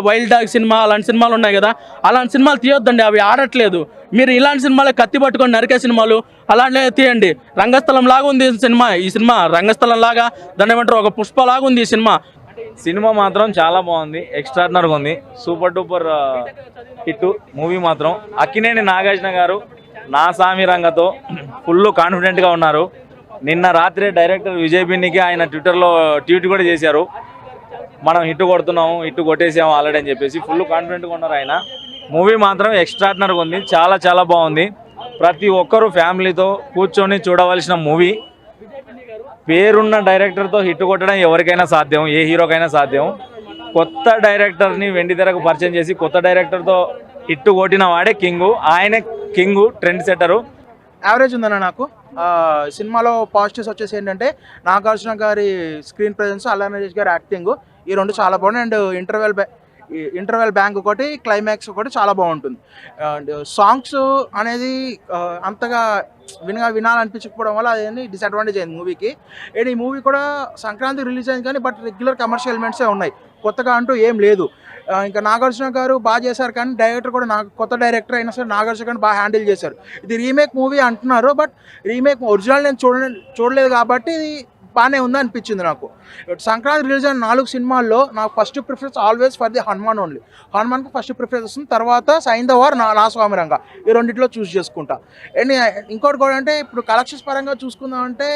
Wild dog cinema అలాంటి సినిమాలు ఉన్నాయి కదా, అలాంటి సినిమాలు తీయొద్దండి, అవి ఆడట్లేదు. మీరు ఇలాంటి సినిమాలే కత్తి పట్టుకొని నరికే సినిమాలు అలాంటివి తీయండి. రంగస్థలం లాగా ఉంది సినిమా, ఈ సినిమా రంగస్థలం లాగా, దాన్ని ఏమంటారు, ఒక పుష్ప లాగా ఉంది ఈ సినిమా. సినిమా మాత్రం చాలా బాగుంది, ఎక్స్ట్రాడినరీగా ఉంది, సూపర్ డూపర్ హిట్ మూవీ మాత్రం. అక్కినేని నాగార్జున గారు నా సామి రంగతో ఫుల్ కాన్ఫిడెంట్గా ఉన్నారు. నిన్న రాత్రి డైరెక్టర్ విజయ్ బిన్నికి ఆయన ట్విట్టర్లో ట్వీట్ కూడా చేశారు, మనం హిట్ కొడుతున్నాము, హిట్ కొట్టేసాము ఆల్రెడీ అని చెప్పేసి ఫుల్ కాన్ఫిడెంట్గా ఉన్నారు ఆయన. మూవీ మాత్రం ఎక్స్ట్రాడినరీగా ఉంది, చాలా చాలా బాగుంది. ప్రతి ఒక్కరూ ఫ్యామిలీతో కూర్చొని చూడవలసిన మూవీ. పేరున్న డైరెక్టర్తో హిట్ కొట్టడం ఎవరికైనా సాధ్యం, ఏ హీరోకైనా సాధ్యం. కొత్త డైరెక్టర్ని వెండితెరకు పరిచయం చేసి కొత్త డైరెక్టర్తో హిట్ కొట్టిన వాడే కింగు, ఆయనే కింగు, ట్రెండ్ సెట్టరు. యావరేజ్ ఉందన్న నాకు. సినిమాలో పాజిటివ్స్ వచ్చేసి ఏంటంటే నాగార్జున గారి స్క్రీన్ ప్రెజెన్స్, అల్లా నరేష్ గారి యాక్టింగ్, ఈ రెండు చాలా బాగున్నాయి. అండ్ ఇంటర్వెల్ బ్యాంక్ ఒకటి, క్లైమాక్స్ ఒకటి చాలా బాగుంటుంది. అండ్ సాంగ్స్ అనేది అంతగా వినాలనిపించకపోవడం వల్ల అదేంటి డిసడ్వాంటేజ్ అయింది మూవీకి. అండ్ ఈ మూవీ కూడా సంక్రాంతి రిలీజ్ అయింది కానీ బట్ రెగ్యులర్ కమర్షియల్ ఎలిమెంట్సే ఉన్నాయి, కొత్తగా అంటూ ఏం లేదు. ఇంకా నాగార్జున గారు బాగా చేశారు కానీ డైరెక్టర్ కూడా కొత్త డైరెక్టర్ అయినా సరే నాగార్జున గారిని బాగా హ్యాండిల్ చేశారు. ఇది రీమేక్ మూవీ అంటున్నారు, బట్ రీమేక్ ఒరిజినల్ నేను చూడలేదు కాబట్టి ఇది బాగానే ఉంది అనిపించింది నాకు. సంక్రాంతి రిలీజ్ అయిన 4 సినిమాల్లో నాకు first preference always for the Hanuman only. హనుమాన్కి ఫస్ట్ ప్రిఫరెన్స్ వస్తుంది, తర్వాత సైంధవ్ ఆర్ నా స్వామి రంగ, ఈ రెండిట్లో చూస్ చేసుకుంటా. అండ్ ఇంకోటి కూడా అంటే ఇప్పుడు కలెక్షన్స్ పరంగా చూసుకుందామంటే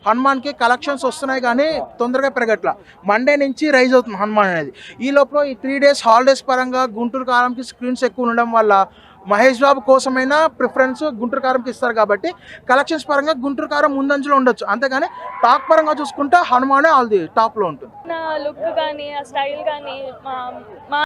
హనుమాన్కి కలెక్షన్స్ వస్తున్నాయి కానీ తొందరగా పెరగట్లా. మండే నుంచి రైజ్ అవుతుంది హనుమాన్ అనేది. ఈ లోపల ఈ 3 days హాలిడేస్ పరంగా గుంటూరు కారంకి స్క్రీన్స్ ఎక్కువ ఉండడం వల్ల మహేష్ బాబు కోసమైనా ప్రిఫరెన్స్ గుంటూరు కారంకి ఇస్తారు కాబట్టి కలెక్షన్స్ పరంగా గుంటూరు కారం ముందంజలో ఉండొచ్చు. అంతేగాని టాక్ పరంగా చూసుకుంటే హనుమానే ఆల్ ది టాప్లో ఉంటుంది. నా లుక్ కానీ ఆ స్టైల్ కానీ మా